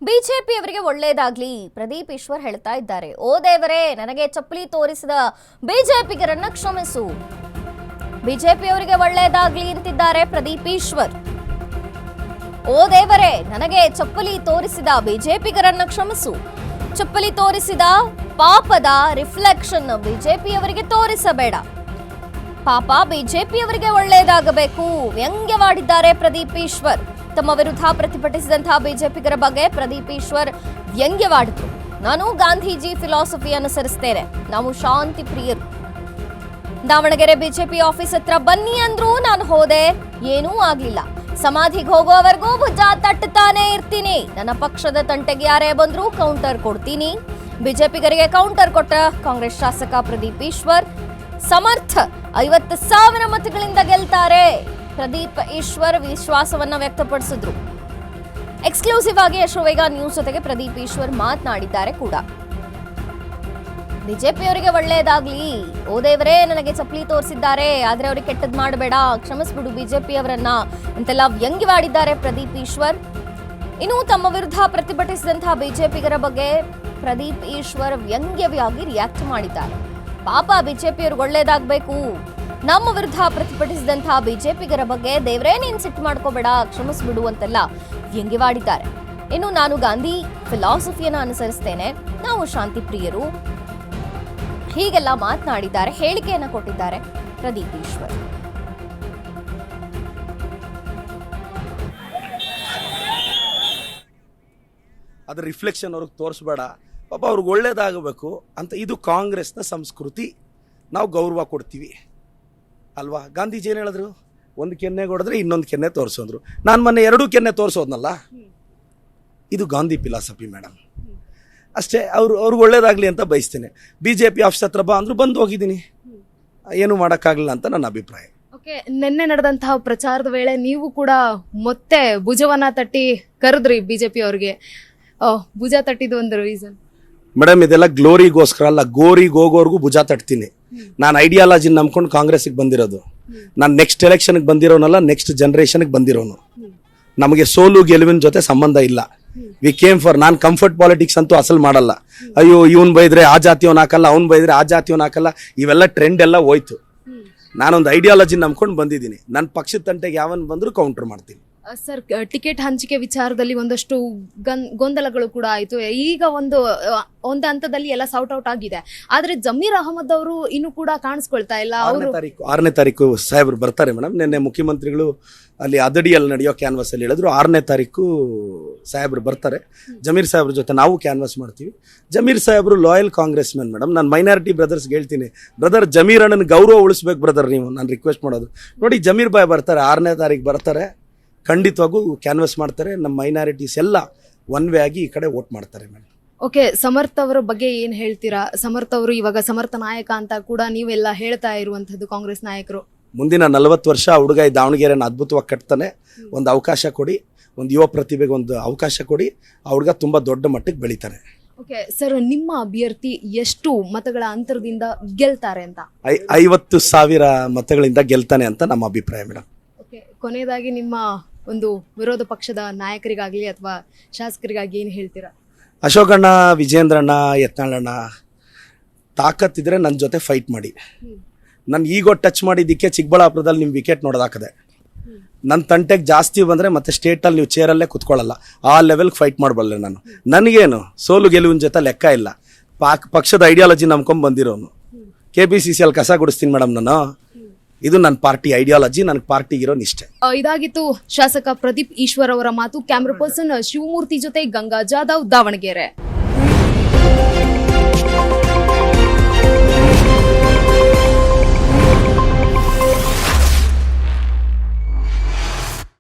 ಬಿಜೆಪಿಯವರಿಗೆ ಒಳ್ಳೆಯದಾಗ್ಲಿ ಪ್ರದೀಪ್ ಈಶ್ವರ್ ಹೇಳ್ತಾ ಇದ್ದಾರೆ. ಓ ದೇವರೇ, ನನಗೆ ಚಪ್ಪಲಿ ತೋರಿಸಿದ ಬಿಜೆಪಿಗರನ್ನ ಕ್ಷಮಿಸು. ಬಿಜೆಪಿಯವರಿಗೆ ಒಳ್ಳೆಯದಾಗ್ಲಿ ಅಂತಿದ್ದಾರೆ ಪ್ರದೀಪ್ ಈಶ್ವರ್. ಓ ದೇವರೇ, ನನಗೆ ಚಪ್ಪಲಿ ತೋರಿಸಿದ ಬಿಜೆಪಿಗರನ್ನ ಕ್ಷಮಿಸು. ಚಪ್ಪಲಿ ತೋರಿಸಿದ ಪಾಪದ ರಿಫ್ಲೆಕ್ಷನ್ ಬಿಜೆಪಿಯವರಿಗೆ ತೋರಿಸಬೇಡ. ಪಾಪ ಬಿಜೆಪಿಯವರಿಗೆ ಒಳ್ಳೆಯದಾಗಬೇಕು ವ್ಯಂಗ್ಯವಾಡಿದ್ದಾರೆ ಪ್ರದೀಪ್ ಈಶ್ವರ್. ತಮ್ಮ ವಿರುದ್ಧ ಪ್ರತಿಭಟಿಸಿದಂತಹ ಬಿಜೆಪಿಗರ ಬಗ್ಗೆ ಪ್ರದೀಪ್ ಈಶ್ವರ್ ವ್ಯಂಗ್ಯವಾಡಿದ್ರು. ನಾನು ಗಾಂಧೀಜಿ ಫಿಲಾಸಫಿ ಅನುಸರಿಸ್ತೇನೆ, ನಾವು ಶಾಂತಿ ಪ್ರಿಯರು. ದಾವಣಗೆರೆ ಬಿಜೆಪಿ ಆಫೀಸ್ ಹತ್ರ ಬನ್ನಿ ಅಂದ್ರು, ನಾನು ಹೋದೆ, ಏನೂ ಆಗ್ಲಿಲ್ಲ. ಸಮಾಧಿಗೆ ಹೋಗೋವರೆಗೂ ಭುಜ ತಟ್ಟತಾನೆ ಇರ್ತೀನಿ. ನನ್ನ ಪಕ್ಷದ ತಂಟೆಗೆ ಯಾರೇ ಬಂದ್ರು ಕೌಂಟರ್ ಕೊಡ್ತೀನಿ. ಬಿಜೆಪಿಗರಿಗೆ ಕೌಂಟರ್ ಕೊಟ್ಟ ಕಾಂಗ್ರೆಸ್ ಶಾಸಕ ಪ್ರದೀಪ್ ಈಶ್ವರ್ ಸಮರ್ಥ 50,000 ಮತಗಳಿಂದ ಗೆಲ್ತಾರೆ. ಪ್ರದೀಪ್ ಈಶ್ವರ್ ವಿಶ್ವಾಸವನ್ನ ವ್ಯಕ್ತಪಡಿಸಿದ್ರು. ಎಕ್ಸ್ಕ್ಲೂಸಿವ್ ಆಗಿ ಯಶೋವೇಗ ನ್ಯೂಸ್ ಜೊತೆಗೆ ಪ್ರದೀಪ್ ಈಶ್ವರ್ ಮಾತನಾಡಿದ್ದಾರೆ ಕೂಡ. ಬಿಜೆಪಿಯವರಿಗೆ ಒಳ್ಳೆಯದಾಗ್ಲಿ. ಓ ದೇವರೇ, ನನಗೆ ಚಪ್ಪಲಿ ತೋರಿಸಿದ್ದಾರೆ, ಆದ್ರೆ ಅವ್ರಿಗೆ ಕೆಟ್ಟದ್ ಮಾಡಬೇಡ, ಕ್ಷಮಿಸ್ಬಿಡು ಬಿಜೆಪಿಯವರನ್ನ ಅಂತೆಲ್ಲ ವ್ಯಂಗ್ಯವಾಡಿದ್ದಾರೆ ಪ್ರದೀಪ್ ಈಶ್ವರ್. ಇನ್ನು ತಮ್ಮ ವಿರುದ್ಧ ಪ್ರತಿಭಟಿಸಿದಂತಹ ಬಿಜೆಪಿಗರ ಬಗ್ಗೆ ಪ್ರದೀಪ್ ಈಶ್ವರ್ ವ್ಯಂಗ್ಯವಾಗಿ ರಿಯಾಕ್ಟ್ ಮಾಡಿದ್ದಾರೆ. ಪಾಪ ಬಿಜೆಪಿಯವ್ರಿಗೆ ಒಳ್ಳೇದಾಗಬೇಕು. ನಮ್ಮ ವಿರುದ್ಧ ಪ್ರತಿಭಟಿಸಿದಂತಹ ಬಿಜೆಪಿಗರ ಬಗ್ಗೆ ದೇವರೇ ನೀನ್ ಸಿಟ್ಟು ಮಾಡ್ಕೋಬೇಡ, ಕ್ಷಮಿಸ್ಬಿಡು ಅಂತೆಲ್ಲ ವ್ಯಂಗ್ಯವಾಡಿದ್ದಾರೆ. ಇನ್ನು ನಾನು ಗಾಂಧಿ ಫಿಲಾಸಫಿಯನ್ನ ಅನುಸರಿಸ್ತೇನೆ, ನಾವು ಶಾಂತಿ ಪ್ರಿಯರು, ಹೀಗೆಲ್ಲ ಮಾತನಾಡಿದ್ದಾರೆ, ಹೇಳಿಕೆಯನ್ನ ಕೊಟ್ಟಿದ್ದಾರೆ ಪ್ರದೀಪ್ ಈಶ್ವರ್. ಅದ್ರ ರಿಫ್ಲೆಕ್ಷನ್ ಅವ್ರಿಗೆ ತೋರಿಸ್ಬೇಡ, ಪಾಪ ಅವ್ರಿಗೆ ಒಳ್ಳೇದಾಗಬೇಕು ಅಂತ. ಇದು ಕಾಂಗ್ರೆಸ್ನ ಸಂಸ್ಕೃತಿ, ನಾವು ಗೌರವ ಕೊಡ್ತೀವಿ ಅಲ್ವಾ. ಗಾಂಧೀಜಿ ಏನು ಹೇಳಿದ್ರು, ಒಂದು ಕೆನ್ನೆ ಹೊಡೆದ್ರೆ ಇನ್ನೊಂದು ಕೆನ್ನೆ ತೋರಿಸೋದ್ರು. ನಾನು ಮೊನ್ನೆ 2 ಕೆನ್ನೆ ತೋರಿಸೋದ್ನಲ್ಲ, ಇದು ಗಾಂಧಿ ಫಿಲಾಸಫಿ ಮೇಡಮ್. ಅಷ್ಟೇ. ಅವ್ರಿಗೆ ಒಳ್ಳೇದಾಗಲಿ ಅಂತ ಬಯಸ್ತೇನೆ. BJP ಆಫೀಸ್ ಹತ್ರ ಬಾ ಅಂದ್ರು, ಬಂದು ಹೋಗಿದ್ದೀನಿ, ಏನು ಮಾಡೋಕ್ಕಾಗಲಿಲ್ಲ ಅಂತ ನನ್ನ ಅಭಿಪ್ರಾಯ. ಓಕೆ, ನಿನ್ನೆ ನಡೆದಂತಹ ಪ್ರಚಾರದ ವೇಳೆ ನೀವು ಕೂಡ ಮತ್ತೆ ಭುಜವನ್ನ ತಟ್ಟಿ ಕರೆದ್ರಿ ಬಿಜೆಪಿ ಅವ್ರಿಗೆ. ಭುಜ ತಟ್ಟಿದ್ದು ಒಂದು ರೀಸನ್ ಮೇಡಮ್, ಇದೆಲ್ಲ ಗ್ಲೋರಿಗೋಸ್ಕರ ಅಲ್ಲ, ಗೋರಿಗೆ ಹೋಗೋರ್ಗು ಭುಜ ತಟ್ತೀನಿ. ನಾನು ಐಡಿಯಾಲಜಿ ನಂಬ್ಕೊಂಡು ಕಾಂಗ್ರೆಸ್ಗೆ ಬಂದಿರೋದು. ನಾನು ನೆಕ್ಸ್ಟ್ ಎಲೆಕ್ಷನ್ಗೆ ಬಂದಿರೋನಲ್ಲ, ನೆಕ್ಸ್ಟ್ ಜನರೇಷನ್ಗೆ ಬಂದಿರೋನು. ನಮಗೆ ಸೋಲು ಗೆಲುವಿನ ಜೊತೆ ಸಂಬಂಧ ಇಲ್ಲ. We came for. ನಾನು ಕಂಫರ್ಟ್ ಪಾಲಿಟಿಕ್ಸ್ ಅಂತೂ ಅಸಲ್ ಮಾಡಲ್ಲ. ಅಯ್ಯೋ ಇವನ್ ಬೈದ್ರೆ ಆ ಜಾತಿಯವನ್ ಹಾಕಲ್ಲ, ಅವ್ನು ಬೈದ್ರೆ ಆ ಜಾತಿಯವನ್ ಹಾಕಲ್ಲ, ಇವೆಲ್ಲ ಟ್ರೆಂಡ್ ಎಲ್ಲ ಹೋಯ್ತು. ನಾನೊಂದು ಐಡಿಯಾಲಜಿ ನಂಬ್ಕೊಂಡು ಬಂದಿದ್ದೀನಿ. ನನ್ನ ಪಕ್ಷದ ತಂಟೆಗೆ ಯಾವನ್ ಬಂದ್ರು ಕೌಂಟರ್ ಮಾಡ್ತೀನಿ. ಸರ್, ಟಿಕೆಟ್ ಹಂಚಿಕೆ ವಿಚಾರದಲ್ಲಿ ಒಂದಷ್ಟು ಗೊಂದಲಗಳು ಕೂಡ ಆಯ್ತು. ಈಗ ಒಂದು ಹಂತದಲ್ಲಿ ಎಲ್ಲ ಸಾರ್ಟ್ ಔಟ್ ಆಗಿದೆ. ಆದ್ರೆ ಜಮೀರ್ ಅಹಮದ್ ಅವರು ಇನ್ನು ಕೂಡ ಕಾಣಿಸ್ಕೊಳ್ತಾ ಇಲ್ಲ. 6ನೇ ತಾರೀಕು ಸಾಹೇಬ್ರು ಬರ್ತಾರೆ ಮೇಡಮ್. ನಿನ್ನೆ ಮುಖ್ಯಮಂತ್ರಿಗಳು ಅಲ್ಲಿ ಅದಡಿಯಲ್ಲಿ ನಡೆಯೋ ಕ್ಯಾನ್ವಾಸ್ ಅಲ್ಲಿ ಹೇಳಿದ್ರು 6ನೇ ತಾರೀಕು ಸಾಹೇಬ್ರು ಬರ್ತಾರೆ. ಜಮೀರ್ ಸಾಹೇಬ್ರ ಜೊತೆ ನಾವು ಕ್ಯಾನ್ವಾಸ್ ಮಾಡ್ತೀವಿ. ಜಮೀರ್ ಸಾಹೇಬ್ರು ಲಾಯಲ್ ಕಾಂಗ್ರೆಸ್ ಮ್ಯಾನ್ ಮೇಡಮ್. ನಾನು ಮೈನಾರಿಟಿ ಬ್ರದರ್ಸ್ಗೆ ಹೇಳ್ತೀನಿ, ಬ್ರದರ್ ಜಮೀರ್ ಅಣ್ಣನ ಗೌರವ ಉಳಿಸ್ಬೇಕು ಬ್ರದರ್. ನೀವು ನಾನು ರಿಕ್ವೆಸ್ಟ್ ಮಾಡೋದು ನೋಡಿ, ಜಮೀರ್ ಬಾಯ್ ಬರ್ತಾರೆ, 6ನೇ ತಾರೀಕು ಬರ್ತಾರೆ, ಖಂಡಿತವಾಗೂ ಕ್ಯಾನ್ವಾಸ್ ಮಾಡ್ತಾರೆ. ನಮ್ಮ ಮೈನಾರಿಟೀಸ್ ಎಲ್ಲ ಒನ್ ವೇ ಆಗಿ ಈ ಕಡೆ ವೋಟ್ ಮಾಡ್ತಾರೆ ಮೇಡಮ್. ಓಕೆ, ಸಮರ್ಥ ಅವರ ಬಗ್ಗೆ ಏನ್ ಹೇಳ್ತೀರಾ? ಸಮರ್ಥ ಅವರು ಇವಾಗ ಸಮರ್ಥ ನಾಯಕ ಅಂತ ಕೂಡ ನೀವೆಲ್ಲ ಹೇಳ್ತಾ ಇರುವಂತದ್ದು ಕಾಂಗ್ರೆಸ್ ನಾಯಕರು. ಮುಂದಿನ 40 ವರ್ಷ ಹುಡುಗ ಈ ದಾವಣಗೆರೆನ ಅದ್ಭುತವಾಗಿ ಕಟ್ತಾನೆ. ಒಂದು ಅವಕಾಶ ಕೊಡಿ, ಒಂದು ಯುವ ಪ್ರತಿಭೆಗೆ ಒಂದು ಅವಕಾಶ ಕೊಡಿ, ಆ ಹುಡುಗ ತುಂಬಾ ದೊಡ್ಡ ಮಟ್ಟಕ್ಕೆ ಬೆಳೀತಾನೆ. ಓಕೆ ಸರ್, ನಿಮ್ಮ ಅಭ್ಯರ್ಥಿ ಎಷ್ಟು ಮತಗಳ ಅಂತರದಿಂದ ಗೆಲ್ತಾರೆ ಅಂತ? 50,000 ಮತಗಳಿಂದ ಗೆಲ್ತಾನೆ ಅಂತ ನಮ್ಮ ಅಭಿಪ್ರಾಯ ಮೇಡಮ್. ಓಕೆ, ಕೊನೆಯದಾಗಿ ನಿಮ್ಮ ಒಂದು ವಿರೋಧ ಪಕ್ಷದ ನಾಯಕರಿಗಾಗ್ಲಿ ಅಥವಾ ಶಾಸಕರಿಗಾಗಿ ಏನು ಹೇಳ್ತೀರಾ? ಅಶೋಕಣ್ಣ, ವಿಜೇಂದ್ರಣ್ಣ, ಯತ್ನಾಳಣ್ಣ, ತಾಕತ್ತಿದ್ರೆ ನನ್ನ ಜೊತೆ ಫೈಟ್ ಮಾಡಿ. ನನ್ನ ಈಗೋ ಟಚ್ ಮಾಡಿದ್ದಕ್ಕೆ ಚಿಕ್ಕಬಳ್ಳಾಪುರದಲ್ಲಿ ನಿಮ್ಮ ವಿಕೆಟ್ ನೋಡೋದಾಕದೆ. ನನ್ನ ತಂಟೆಗೆ ಜಾಸ್ತಿ ಬಂದರೆ ಮತ್ತೆ ಸ್ಟೇಟಲ್ಲಿ ನೀವು ಚೇರಲ್ಲೇ ಕುತ್ಕೊಳ್ಳಲ್ಲ, ಆ ಲೆವೆಲ್ಗೆ ಫೈಟ್ ಮಾಡಬಲ್ಲೆ ನಾನು. ನನಗೇನು ಸೋಲು ಗೆಲುವಿನ ಜೊತೆ ಲೆಕ್ಕ ಇಲ್ಲ. ಪಕ್ಷದ ಐಡಿಯಾಲಜಿ ನಂಬ್ಕೊಂಡು ಬಂದಿರೋನು. KPCCL ಕಸ ಗುಡಿಸ್ತೀನಿ ಮೇಡಮ್ ನಾನು. ಇದು ನನ್ನ ಪಾರ್ಟಿ ಐಡಿಯಾಲಜಿ, ನನಗೆ ಪಾರ್ಟಿಗಿರೋ ನಿಷ್ಠೆ. ಇದಾಗಿತ್ತು ಶಾಸಕ ಪ್ರದೀಪ್ ಈಶ್ವರ್ ಅವರ ಮಾತು. ಕ್ಯಾಮ್ರಾ ಪರ್ಸನ್ ಶಿವಮೂರ್ತಿ ಜೊತೆ ಗಂಗಾ ಜಾಧವ್, ದಾವಣಗೆರೆ.